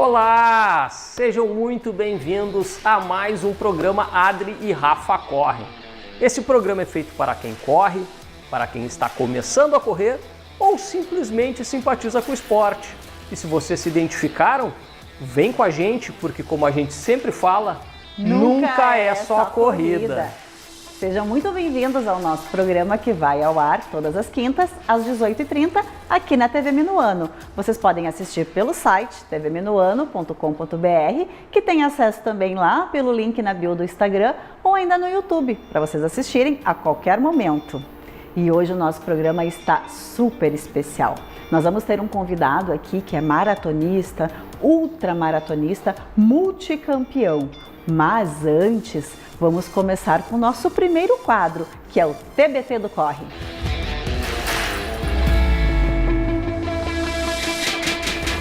Olá! Sejam muito bem-vindos a mais um programa Adri e Rafa Correm. Esse programa é feito para quem corre, para quem está começando a correr ou simplesmente simpatiza com o esporte. E se vocês se identificaram, vem com a gente, porque como a gente sempre fala, nunca é só corrida. Sejam muito bem-vindos ao nosso programa que vai ao ar todas as quintas, às 18h30, aqui na TV Minuano. Vocês podem assistir pelo site tvminuano.com.br, que tem acesso também lá pelo link na bio do Instagram ou ainda no YouTube, para vocês assistirem a qualquer momento. E hoje o nosso programa está super especial. Nós vamos ter um convidado aqui que é maratonista, ultramaratonista, multicampeão. Mas antes, vamos começar com o nosso primeiro quadro, que é o TBT do Corre.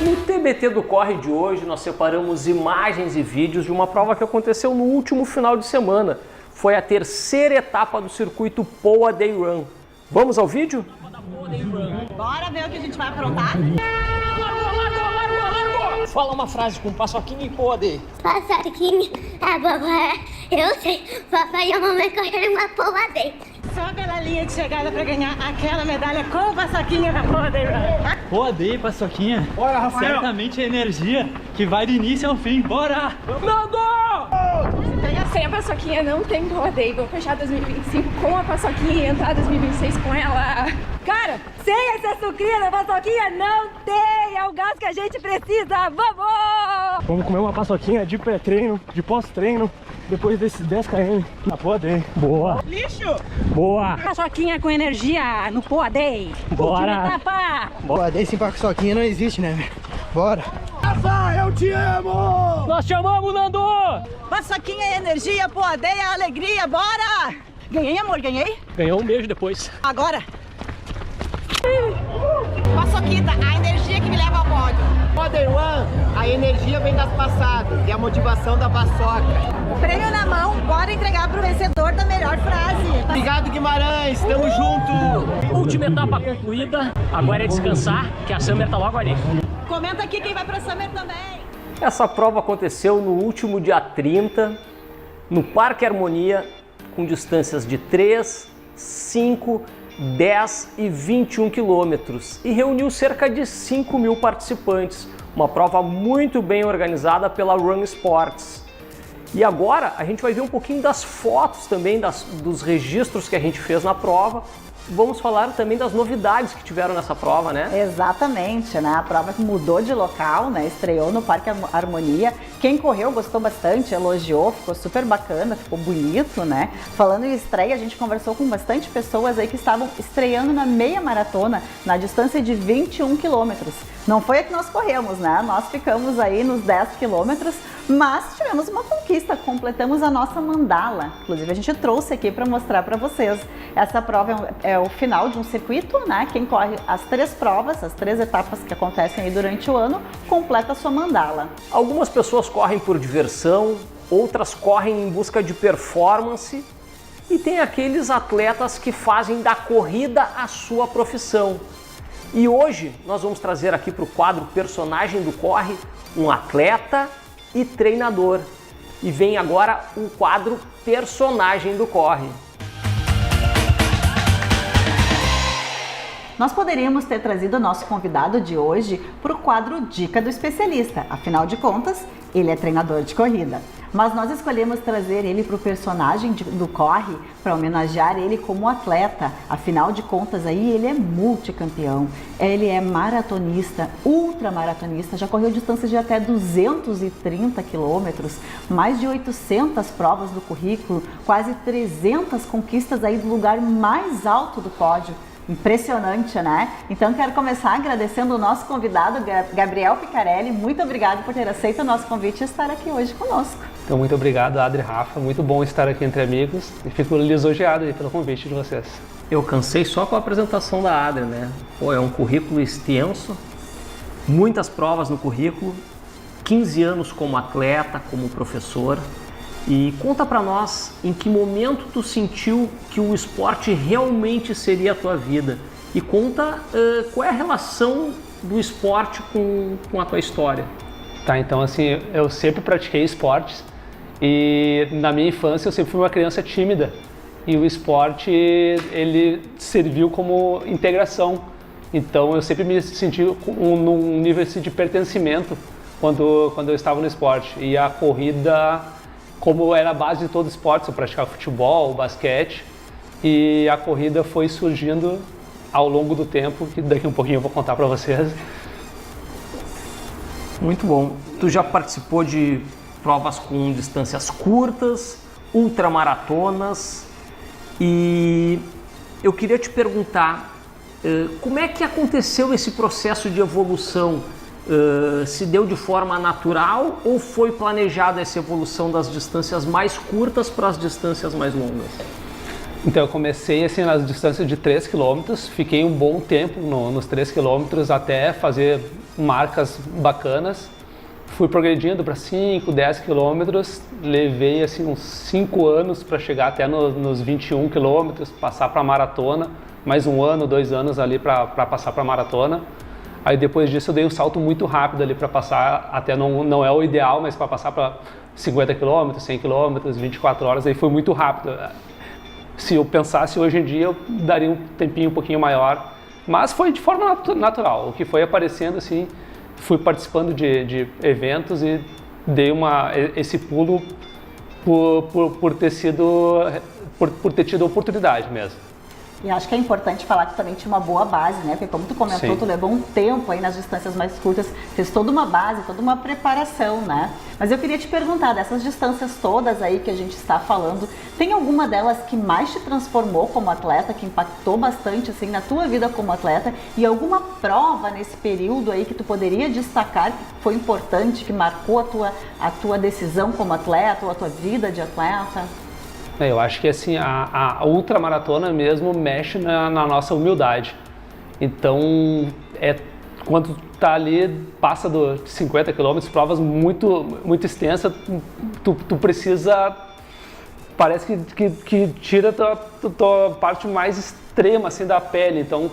No TBT do Corre de hoje, nós separamos imagens e vídeos de uma prova que aconteceu no último final de semana. Foi a terceira etapa do circuito Poa Day Run. Vamos ao vídeo? Bora ver o que a gente vai aprontar? Fala uma frase com paçoquinha e Poa Day. Passarinho, a vovó, eu sei, papai e a mamãe correram uma Poa Day. Só pela linha de chegada pra ganhar aquela medalha com o paçoquinha na Poa Day Run. Poa Day, paçoquinha. Bora, Rafael. Certamente é energia que vai do início ao fim. Bora! Nando! Sem a paçoquinha não tem Poa Day. Vou fechar 2025 com a paçoquinha e entrar 2026 com ela. Cara, sem essa sucrilha da paçoquinha não tem! É o gás que a gente precisa! Vamos! Vamos comer uma paçoquinha de pré-treino, de pós-treino, depois desses 10 km na Poa Day. Boa! Lixo! Boa! Paçoquinha com energia no Poa Day! Bora! Última etapa! Poa Day sem paçoquinha não existe, né? Bora! Rafa, eu te amo! Nós te amamos, Nando! Paçoquinha é energia, Poa Day é alegria, bora! Ganhei, amor, ganhei? Ganhou um beijo depois. Agora! Paçoquita, a energia que me leva ao pódio. Poa Day Run, a energia vem das passadas e a motivação da paçoca. Prêmio na mão, bora entregar pro vencedor da melhor frase. Obrigado, Guimarães, tamo junto! Última etapa concluída, agora é descansar, que a Summer tá logo ali. Comenta aqui quem vai pra Summer também. Essa prova aconteceu no último dia 30, no Parque Harmonia, com distâncias de 3, 5, 10 e 21 quilômetros e reuniu cerca de 5 mil participantes. Uma prova muito bem organizada pela Run Sports. E agora a gente vai ver um pouquinho das fotos também, dos registros que a gente fez na prova. Vamos falar também das novidades que tiveram nessa prova, né? Exatamente, né? A prova que mudou de local, né? Estreou no Parque Harmonia. Quem correu gostou bastante, elogiou, ficou super bacana, ficou bonito, né? Falando em estreia, a gente conversou com bastante pessoas aí que estavam estreando na meia maratona, na distância de 21 quilômetros. Não foi a que nós corremos, né? Nós ficamos aí nos 10 quilômetros, mas tivemos uma conquista, completamos a nossa mandala. Inclusive a gente trouxe aqui para mostrar para vocês. Essa prova é o final de um circuito, né? Quem corre as 3 provas, as 3 etapas que acontecem aí durante o ano, completa a sua mandala. Algumas pessoas correm por diversão, outras correm em busca de performance e tem aqueles atletas que fazem da corrida a sua profissão. E hoje nós vamos trazer aqui para o quadro Personagem do Corre um atleta e treinador. E vem agora o quadro Personagem do Corre. Nós poderíamos ter trazido o nosso convidado de hoje para o quadro Dica do Especialista. Afinal de contas, ele é treinador de corrida. Mas nós escolhemos trazer ele para o personagem do Corre para homenagear ele como atleta. Afinal de contas, aí ele é multicampeão, ele é maratonista, ultramaratonista, já correu distâncias de até 230 quilômetros, mais de 800 provas do currículo, quase 300 conquistas aí do lugar mais alto do pódio. Impressionante, né? Então quero começar agradecendo o nosso convidado, Gabriel Picarelli. Muito obrigado por ter aceito o nosso convite e estar aqui hoje conosco. Então, muito obrigado, Adri e Rafa. Muito bom estar aqui entre amigos e fico lisonjeado aí pelo convite de vocês. Eu cansei só com a apresentação da Adri, né? Pô, é um currículo extenso, muitas provas no currículo, 15 anos como atleta, como professor. E conta pra nós em que momento tu sentiu que o esporte realmente seria a tua vida. E conta qual é a relação do esporte com a tua história. Tá, então assim, eu sempre pratiquei esportes e na minha infância eu sempre fui uma criança tímida e o esporte, ele serviu como integração. Então eu sempre me senti num nível assim, de pertencimento quando eu estava no esporte. E a corrida, como era a base de todo esporte, eu praticava futebol, basquete, e a corrida foi surgindo ao longo do tempo, que daqui um pouquinho eu vou contar para vocês. Muito bom. Tu já participou de provas com distâncias curtas, ultramaratonas, e eu queria te perguntar, como é que aconteceu esse processo de evolução? Se deu de forma natural ou foi planejada essa evolução das distâncias mais curtas para as distâncias mais longas? Então eu comecei assim nas distâncias de 3 km, fiquei um bom tempo nos 3 km até fazer marcas bacanas. Fui progredindo para 5, 10 km, levei assim uns 5 anos para chegar até nos 21 km, passar para a maratona, mais 1 ano, 2 anos ali para passar para a maratona. Aí depois disso eu dei um salto muito rápido ali para passar, até não é o ideal, mas para passar para 50 km, 100 km, 24 horas, aí foi muito rápido. Se eu pensasse hoje em dia, eu daria um tempinho um pouquinho maior, mas foi de forma natural. O que foi aparecendo assim, fui participando de eventos e dei esse pulo por ter tido oportunidade mesmo. E acho que é importante falar que também tinha uma boa base, né? Porque como tu comentou, Sim. Tu levou um tempo aí nas distâncias mais curtas, fez toda uma base, toda uma preparação, né? Mas eu queria te perguntar, dessas distâncias todas aí que a gente está falando, tem alguma delas que mais te transformou como atleta, que impactou bastante assim na tua vida como atleta, e alguma prova nesse período aí que tu poderia destacar que foi importante, que marcou a tua decisão como atleta ou a tua vida de atleta? Eu acho que assim, a ultramaratona mesmo mexe na nossa humildade. Então, quando tu tá ali, passa dos 50 km, provas muito extensas, tu precisa, parece que tira a tua parte mais extrema assim, da pele, então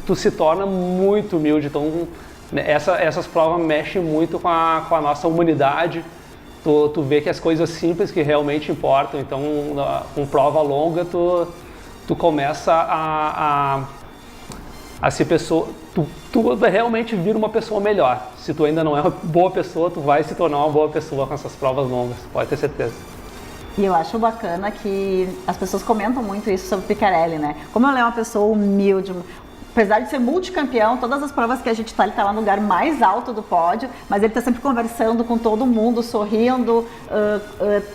tu se torna muito humilde. Então, essas provas mexem muito com a nossa humanidade. Tu vê que as coisas simples que realmente importam, então com prova longa tu começa a ser pessoa, tu realmente vira uma pessoa melhor. Se tu ainda não é uma boa pessoa, tu vai se tornar uma boa pessoa com essas provas longas, pode ter certeza. E eu acho bacana que as pessoas comentam muito isso sobre o Picarelli, né? Como ele é uma pessoa humilde, apesar de ser multicampeão, todas as provas que a gente está, ele está lá no lugar mais alto do pódio, mas ele está sempre conversando com todo mundo, sorrindo,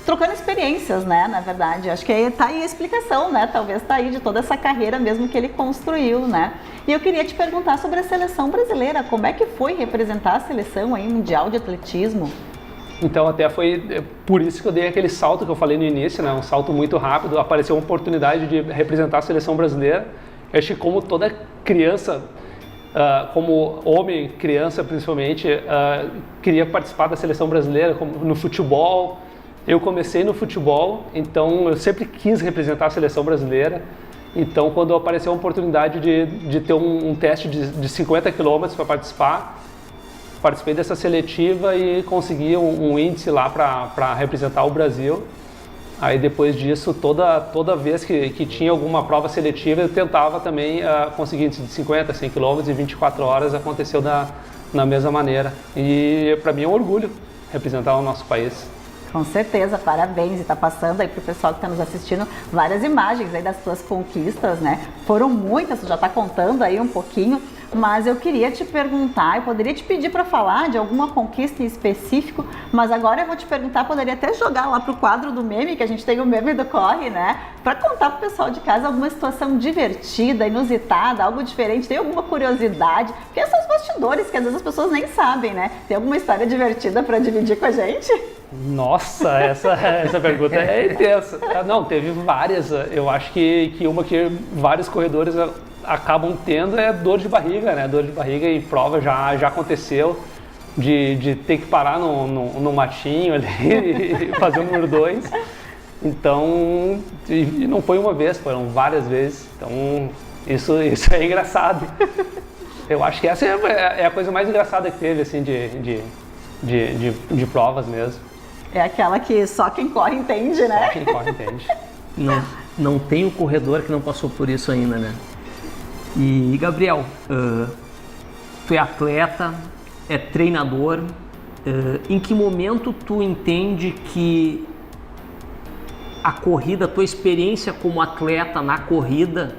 trocando experiências, né, na verdade. Acho que está aí a explicação, né, talvez está aí de toda essa carreira mesmo que ele construiu, né. E eu queria te perguntar sobre a seleção brasileira, como é que foi representar a seleção aí mundial de atletismo? Então até foi por isso que eu dei aquele salto que eu falei no início, né, um salto muito rápido, apareceu uma oportunidade de representar a seleção brasileira. Eu acho que como toda criança, como homem, criança principalmente, queria participar da seleção brasileira, como no futebol. Eu comecei no futebol, então eu sempre quis representar a seleção brasileira. Então quando apareceu a oportunidade de ter um teste de 50 km para participar, participei dessa seletiva e consegui um índice lá para representar o Brasil. Aí depois disso, toda vez que tinha alguma prova seletiva, eu tentava também conseguir índice de 50, 100 km e 24 horas, aconteceu na mesma maneira. E para mim é um orgulho representar o nosso país. Com certeza, parabéns, e tá passando aí pro pessoal que está nos assistindo várias imagens aí das tuas conquistas, né? Foram muitas, tu já tá contando aí um pouquinho, mas eu queria te perguntar, eu poderia te pedir para falar de alguma conquista em específico, mas agora eu vou te perguntar, poderia até jogar lá pro quadro do meme, que a gente tem o meme do Corre, né? Para contar pro pessoal de casa alguma situação divertida, inusitada, algo diferente, tem alguma curiosidade, porque são os bastidores que às vezes as pessoas nem sabem, né? Tem alguma história divertida para dividir com a gente? Nossa, essa pergunta é intensa. Não, teve várias. Eu acho que uma que vários corredores acabam tendo é dor de barriga, né? Dor de barriga em prova já aconteceu, de ter que parar no matinho ali e fazer o número 2. Então, e não foi uma vez, foram várias vezes. Então, isso é engraçado. Eu acho que essa é a coisa mais engraçada que teve, assim, de de provas mesmo. É aquela que só quem corre entende, né? Só quem corre entende. Não tem um corredor que não passou por isso ainda, né? E, Gabriel, tu é atleta, é treinador, em que momento tu entende que a corrida, a tua experiência como atleta na corrida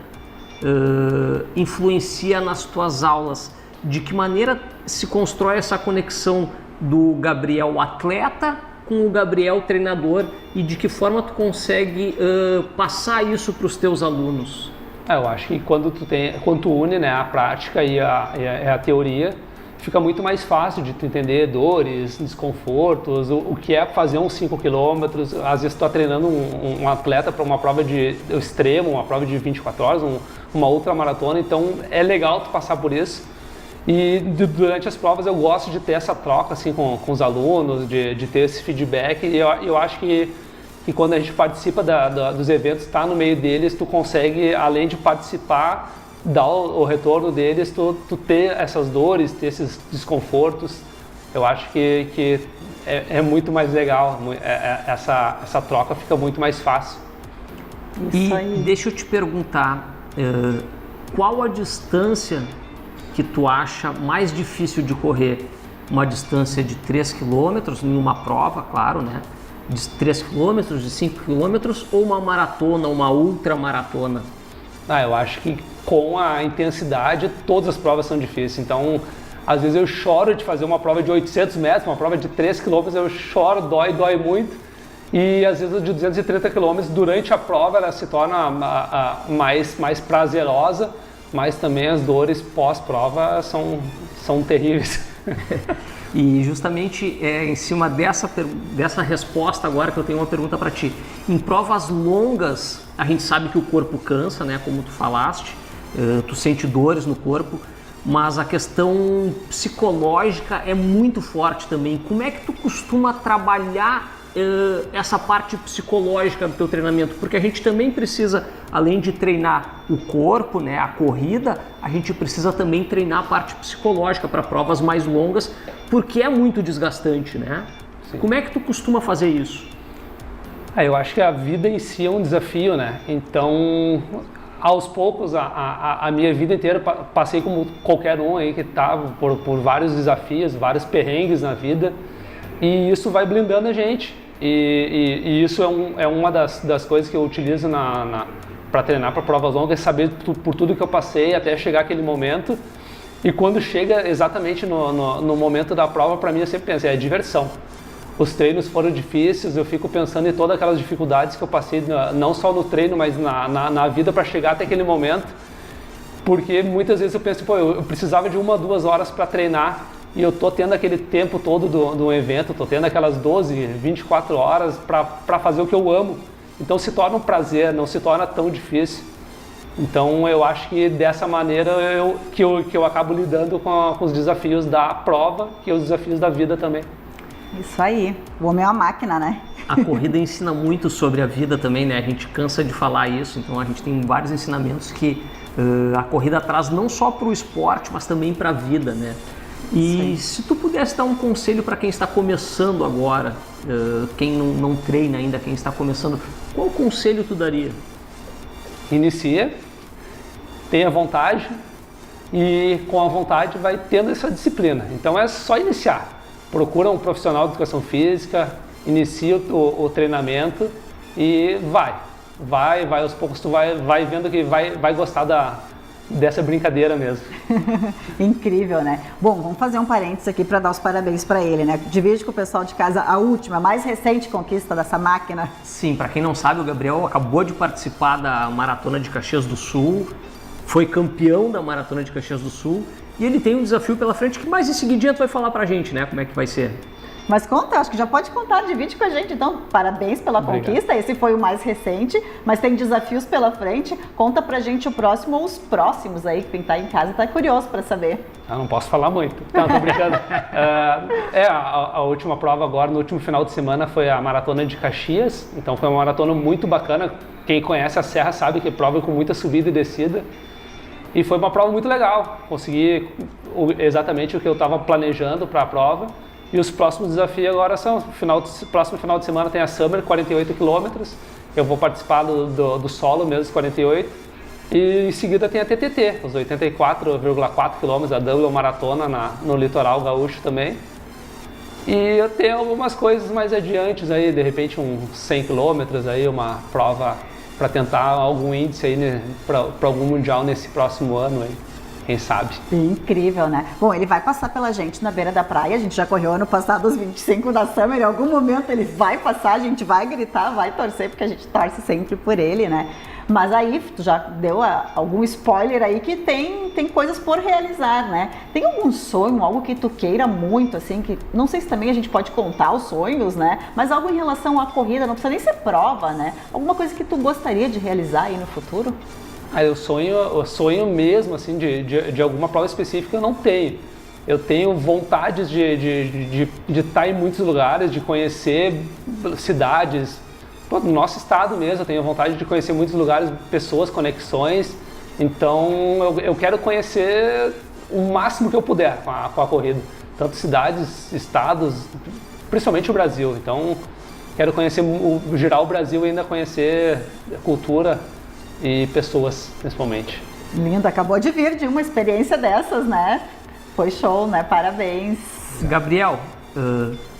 influencia nas tuas aulas? De que maneira se constrói essa conexão do Gabriel atleta com o Gabriel treinador e de que forma tu consegue passar isso para os teus alunos? Eu acho que quando tu une, né, a prática e a teoria, fica muito mais fácil de tu entender dores, desconfortos, o que é fazer uns 5 km. Às vezes tu está treinando um atleta para uma prova de extremo, uma prova de 24 horas, uma ultramaratona, então é legal tu passar por isso. E durante as provas eu gosto de ter essa troca assim, com os alunos, de ter esse feedback, e eu acho que quando a gente participa dos eventos, tá no meio deles, tu consegue, além de participar, dar o retorno deles, tu ter essas dores, ter esses desconfortos. Eu acho que é muito mais legal, essa troca fica muito mais fácil. Isso aí. Deixa eu te perguntar, qual a distância que tu acha mais difícil de correr? Uma distância de 3 km em uma prova, claro, né? De 3 km, de 5 km, ou uma maratona, uma ultramaratona? Eu acho que com a intensidade todas as provas são difíceis. Então, às vezes eu choro de fazer uma prova de 800 metros, uma prova de 3 km, eu choro, dói muito. E às vezes de 230 km, durante a prova, ela se torna mais prazerosa, mas também as dores pós-prova são terríveis. E justamente em cima dessa resposta agora que eu tenho uma pergunta para ti. Em provas longas, a gente sabe que o corpo cansa, né? Como tu falaste, tu sente dores no corpo, mas a questão psicológica é muito forte também. Como é que tu costuma trabalhar essa parte psicológica do teu treinamento? Porque a gente também precisa, além de treinar o corpo, né, a corrida, a gente precisa também treinar a parte psicológica para provas mais longas, porque é muito desgastante, né? Sim. Como é que tu costuma fazer isso? Eu acho que a vida em si é um desafio, né? Então, aos poucos, a minha vida inteira passei como qualquer um aí que estava por vários desafios, vários perrengues na vida, e isso vai blindando a gente. E isso é uma das coisas que eu utilizo para treinar para provas longas, é saber por tudo que eu passei até chegar aquele momento. E quando chega exatamente no momento da prova, para mim eu sempre penso, é diversão. Os treinos foram difíceis, eu fico pensando em todas aquelas dificuldades que eu passei, não só no treino, mas na vida para chegar até aquele momento. Porque muitas vezes eu penso, eu precisava de 1 ou 2 horas para treinar, e eu tô tendo aquele tempo todo do evento, tô tendo aquelas 12, 24 horas para fazer o que eu amo. Então se torna um prazer, não se torna tão difícil. Então eu acho que dessa maneira que eu acabo lidando com os desafios da prova e os desafios da vida também. Isso aí, o homem é uma máquina, né? A corrida ensina muito sobre a vida também, né? A gente cansa de falar isso, então a gente tem vários ensinamentos que a corrida traz não só para o esporte, mas também para a vida, né? E se tu pudesse dar um conselho para quem está começando agora, quem não treina ainda, quem está começando, qual conselho tu daria? Inicia, tenha vontade e com a vontade vai tendo essa disciplina. Então é só iniciar. Procura um profissional de educação física, inicia o treinamento e vai aos poucos tu vai vendo que vai gostar dessa brincadeira mesmo. Incrível, né? Bom, vamos fazer um parênteses aqui para dar os parabéns para ele, né? Divide com o pessoal de casa a última, mais recente conquista dessa máquina. Sim, para quem não sabe, o Gabriel acabou de participar da Maratona de Caxias do Sul, foi campeão da Maratona de Caxias do Sul e ele tem um desafio pela frente que mais em seguidinha tu vai falar pra gente, né? Como é que vai ser. Mas conta, acho que já pode contar, divide com a gente. Então, parabéns pela conquista, esse foi o mais recente, mas tem desafios pela frente. Conta pra gente o próximo ou os próximos aí, que quem tá em casa tá curioso pra saber. Não posso falar muito. Não, tô brincando. A última prova agora, no último final de semana, foi a Maratona de Caxias. Então foi uma maratona muito bacana. Quem conhece a Serra sabe que é prova com muita subida e descida. E foi uma prova muito legal. Consegui exatamente o que eu estava planejando para a prova. E os próximos desafios agora são, próximo final de semana tem a Summer, 48 km. Eu vou participar do solo mesmo, os 48. E em seguida tem a TTT, os 84,4 km, a Double Maratona no litoral gaúcho também. E eu tenho algumas coisas mais adiante aí, de repente uns 100 km aí, uma prova para tentar algum índice aí para algum mundial nesse próximo ano aí. Quem sabe? Incrível, né? Bom, ele vai passar pela gente na beira da praia. A gente já correu ano passado os 25 da Summer. Em algum momento ele vai passar, a gente vai gritar, vai torcer, porque a gente torce sempre por ele, né? Mas aí, tu já deu algum spoiler aí que tem coisas por realizar, né? Tem algum sonho, algo que tu queira muito, assim, que não sei se também a gente pode contar os sonhos, né? Mas algo em relação à corrida, não precisa nem ser prova, né? Alguma coisa que tu gostaria de realizar aí no futuro? Eu sonho mesmo, assim, de alguma prova específica eu não tenho. Eu tenho vontade de estar em muitos lugares, de conhecer cidades, no nosso estado mesmo. Eu tenho vontade de conhecer muitos lugares, pessoas, conexões. Então eu quero conhecer o máximo que eu puder com a corrida. Tanto cidades, estados, principalmente o Brasil. Então quero conhecer, girar o Brasil e ainda conhecer a cultura e pessoas, principalmente. Lindo, acabou de vir de uma experiência dessas, né? Foi show, né? Parabéns. Gabriel,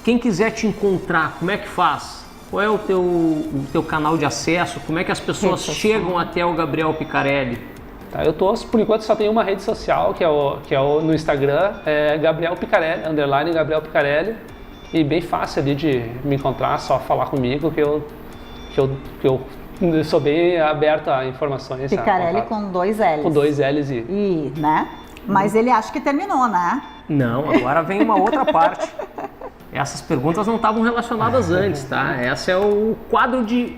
quem quiser te encontrar, como é que faz? Qual é o teu canal de acesso? Como é que as pessoas chegam até o Gabriel Picarelli? Tá, por enquanto só tenho uma rede social, que é no Instagram, Gabriel Picarelli, _ Gabriel Picarelli. E bem fácil ali de me encontrar, só falar comigo que eu sou bem aberto a informações. Picarelli com 2 L's. Com 2 L's e... né? Mas ele acha que terminou, né? Não, agora vem uma outra parte. Essas perguntas não estavam relacionadas antes, tá? Esse é o quadro de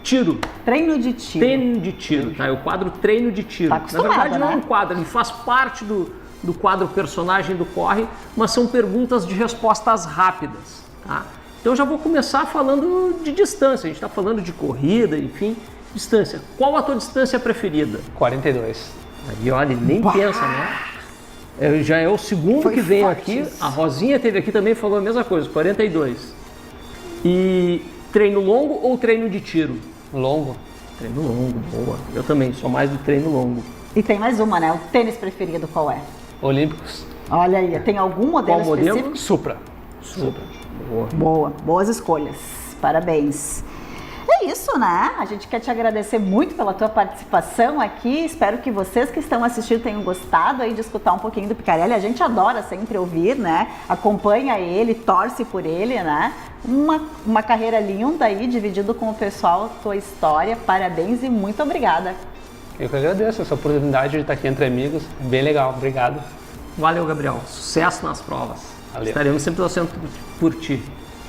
tiro. Treino de tiro. Treino de tiro, tá? É o quadro treino de tiro. Tá acostumado, na verdade, não é né? um quadro, ele faz parte do quadro personagem do Corre, mas são perguntas de respostas rápidas, tá? Então eu já vou começar falando de distância. A gente está falando de corrida, enfim, distância. Qual a tua distância preferida? 42. Aí olha, ele nem pensa, né? Já é o segundo que vem aqui. A Rosinha teve aqui também e falou a mesma coisa, 42. E treino longo ou treino de tiro? Longo. Treino longo, boa. Eu também, sou mais do treino longo. E tem mais uma, né? O tênis preferido qual é? Olímpicos. Olha aí, tem algum modelo Qual modelo? específico? Supra. Boa, boas escolhas. Parabéns. É isso, né? A gente quer te agradecer muito pela tua participação aqui. Espero que vocês que estão assistindo tenham gostado aí de escutar um pouquinho do Picarelli. A gente adora sempre ouvir, né? Acompanha ele, torce por ele, né? Uma carreira linda aí, dividido com o pessoal, tua história. Parabéns e muito obrigada. Eu que agradeço essa oportunidade de estar aqui entre amigos. Bem legal, obrigado. Valeu, Gabriel. Sucesso nas provas. Valeu. Estaremos sempre torcendo por ti.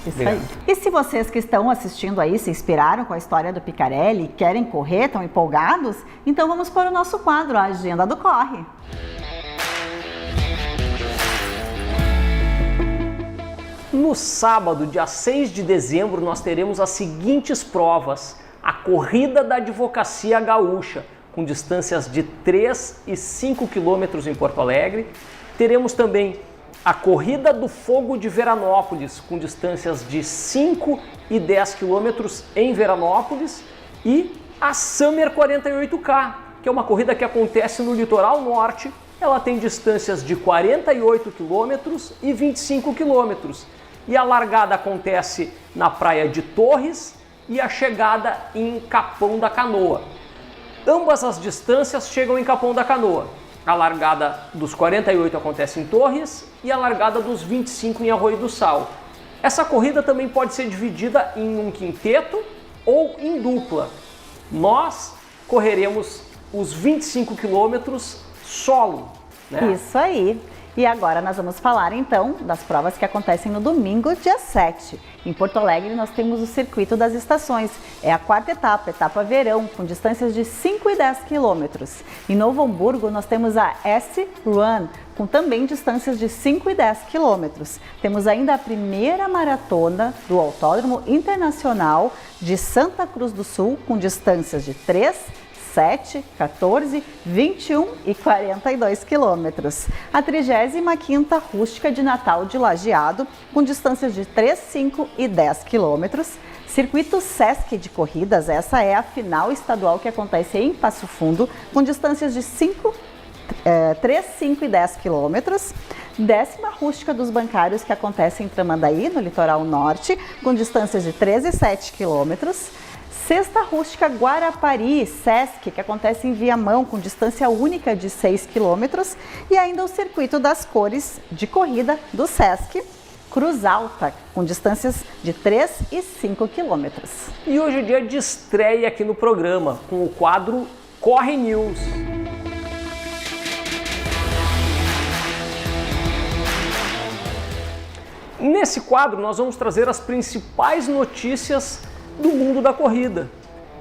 Isso aí. E se vocês que estão assistindo aí se inspiraram com a história do Picarelli, querem correr, estão empolgados, então vamos para o nosso quadro, a Agenda do Corre. No sábado, dia 6 de dezembro, nós teremos as seguintes provas. A Corrida da Advocacia Gaúcha, com distâncias de 3 e 5 quilômetros em Porto Alegre. Teremos também a Corrida do Fogo de Veranópolis, com distâncias de 5 e 10 quilômetros em Veranópolis. E a Summer 48K, que é uma corrida que acontece no litoral norte. Ela tem distâncias de 48 quilômetros e 25 quilômetros. E a largada acontece na praia de Torres e a chegada em Capão da Canoa. Ambas as distâncias chegam em Capão da Canoa. A largada dos 48 acontece em Torres e a largada dos 25 em Arroio do Sal. Essa corrida também pode ser dividida em um quinteto ou em dupla. Nós correremos os 25 quilômetros solo, né? Isso aí. E agora nós vamos falar então das provas que acontecem no domingo, dia 7. Em Porto Alegre nós temos o Circuito das Estações. É a quarta etapa, etapa verão, com distâncias de 5 e 10 quilômetros. Em Novo Hamburgo nós temos a S-Run, com também distâncias de 5 e 10 quilômetros. Temos ainda a primeira maratona do Autódromo Internacional de Santa Cruz do Sul, com distâncias de 3, 7, 14, 21 e 42 quilômetros. A 35ª Rústica de Natal de Lajeado, com distâncias de 3, 5 e 10 quilômetros. Circuito Sesc de Corridas, essa é a final estadual que acontece em Passo Fundo, com distâncias de 3, 5 e 10 quilômetros. 10ª Rústica dos Bancários, que acontece em Tramandaí, no litoral norte, com distâncias de 13 e 7 quilômetros. 6ª Rústica Guarapari, Sesc, que acontece em Viamão, com distância única de 6 quilômetros. E ainda o Circuito das Cores de Corrida do Sesc, Cruz Alta, com distâncias de 3 e 5 quilômetros. E hoje é dia de estreia aqui no programa, com o quadro Corre News. Nesse quadro nós vamos trazer as principais notícias do mundo da corrida.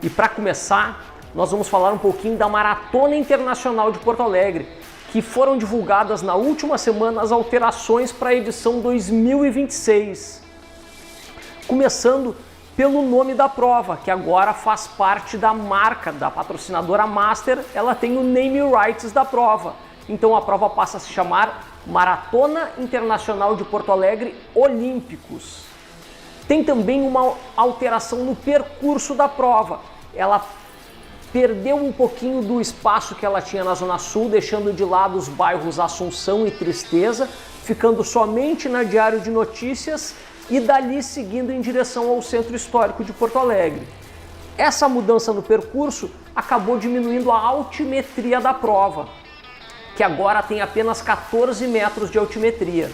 E para começar, nós vamos falar um pouquinho da Maratona Internacional de Porto Alegre, que foram divulgadas na última semana as alterações para a edição 2026. Começando pelo nome da prova, que agora faz parte da marca da patrocinadora Master, ela tem o name rights da prova. Então a prova passa a se chamar Maratona Internacional de Porto Alegre Olímpicos. Tem também uma alteração no percurso da prova. Ela perdeu um pouquinho do espaço que ela tinha na Zona Sul, deixando de lado os bairros Assunção e Tristeza, ficando somente na Diário de Notícias e dali seguindo em direção ao Centro Histórico de Porto Alegre. Essa mudança no percurso acabou diminuindo a altimetria da prova, que agora tem apenas 14 metros de altimetria.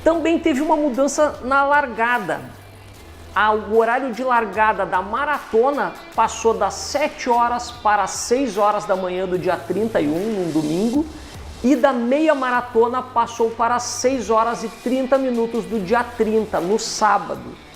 Também teve uma mudança na largada. O horário de largada da maratona passou das 7 horas para as 6 horas da manhã do dia 31, num domingo, e da meia maratona passou para as 6 horas e 30 minutos do dia 30, no sábado.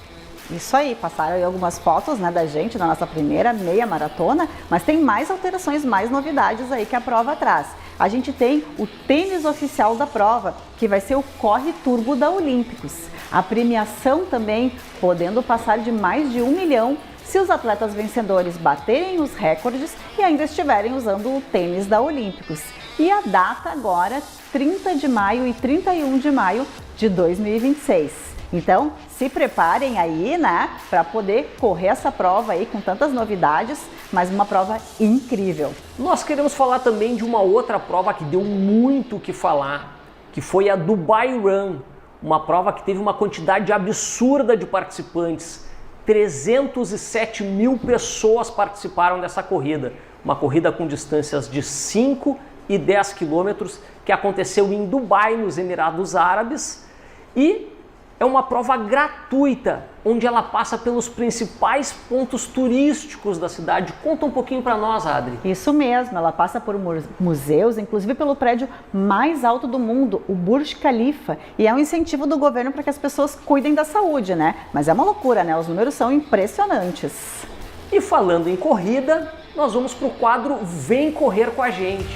Isso aí, passaram aí algumas fotos, né, da gente na nossa primeira meia maratona, mas tem mais alterações, mais novidades aí que a prova traz. A gente tem o tênis oficial da prova, que vai ser o Corre Turbo da Olímpicos. A premiação também podendo passar de mais de 1 milhão se os atletas vencedores baterem os recordes e ainda estiverem usando o tênis da Olímpicos. E a data agora, 30 de maio e 31 de maio de 2026. Então, se preparem aí, né, para poder correr essa prova aí com tantas novidades, mas uma prova incrível. Nós queremos falar também de uma outra prova que deu muito o que falar, que foi a Dubai Run, uma prova que teve uma quantidade absurda de participantes. 307 mil pessoas participaram dessa corrida, uma corrida com distâncias de 5 e 10 quilômetros, que aconteceu em Dubai, nos Emirados Árabes, e é uma prova gratuita, onde ela passa pelos principais pontos turísticos da cidade. Conta um pouquinho para nós, Adri. Isso mesmo, ela passa por museus, inclusive pelo prédio mais alto do mundo, o Burj Khalifa, e é um incentivo do governo para que as pessoas cuidem da saúde, né? Mas é uma loucura, né? Os números são impressionantes. E falando em corrida, nós vamos para o quadro Vem Correr com a Gente.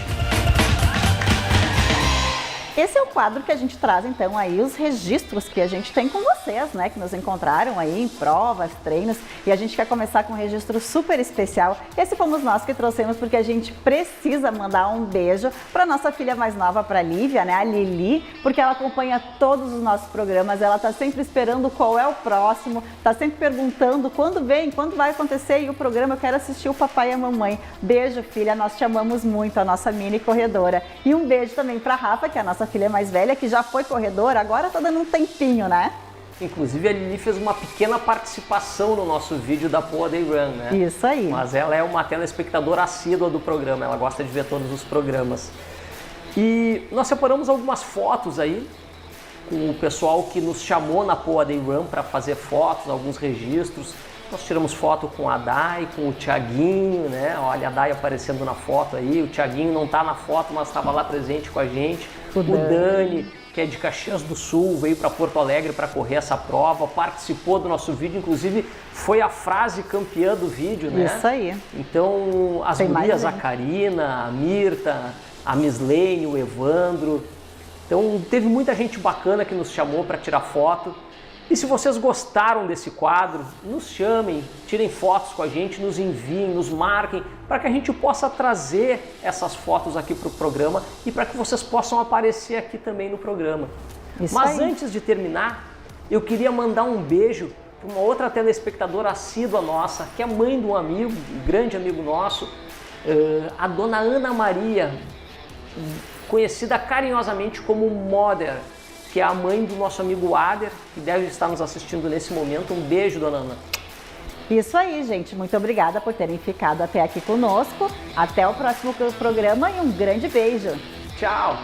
Esse é o quadro que a gente traz, então, aí os registros que a gente tem com vocês, né? Que nos encontraram aí em provas, treinos, e a gente quer começar com um registro super especial. Esse fomos nós que trouxemos porque a gente precisa mandar um beijo para nossa filha mais nova, para Lívia, né? A Lili, porque ela acompanha todos os nossos programas, ela tá sempre esperando qual é o próximo, tá sempre perguntando quando vem, quando vai acontecer e o programa, eu quero assistir o papai e a mamãe. Beijo, filha, nós te amamos muito, a nossa mini corredora. E um beijo também para Rafa, que é a nossa filha mais velha, que já foi corredora, agora tá dando um tempinho, né? Inclusive a Lili fez uma pequena participação no nosso vídeo da Poa Day Run, né? Isso aí. Mas ela é uma telespectadora assídua do programa, ela gosta de ver todos os programas. E nós separamos algumas fotos aí com o pessoal que nos chamou na Poa Day Run para fazer fotos, alguns registros. Nós tiramos foto com a Dai, com o Thiaguinho, né? Olha a Dai aparecendo na foto aí, o Thiaguinho não tá na foto, mas estava lá presente com a gente. O Dani, que é de Caxias do Sul, veio para Porto Alegre para correr essa prova, participou do nosso vídeo, inclusive foi a frase campeã do vídeo, né? Isso aí. Então, as gurias, a Karina, a Mirta, a Mislene, o Evandro. Então, teve muita gente bacana que nos chamou para tirar foto. E se vocês gostaram desse quadro, nos chamem, tirem fotos com a gente, nos enviem, nos marquem, para que a gente possa trazer essas fotos aqui para o programa e para que vocês possam aparecer aqui também no programa. Isso Mas aí. antes de terminar, eu queria mandar um beijo para uma outra telespectadora assídua nossa, que é mãe de um amigo, um grande amigo nosso, a dona Ana Maria, conhecida carinhosamente como Mother, que é a mãe do nosso amigo Ader, que deve estar nos assistindo nesse momento. Um beijo, dona Ana. Isso aí, gente. Muito obrigada por terem ficado até aqui conosco. Até o próximo programa e um grande beijo. Tchau!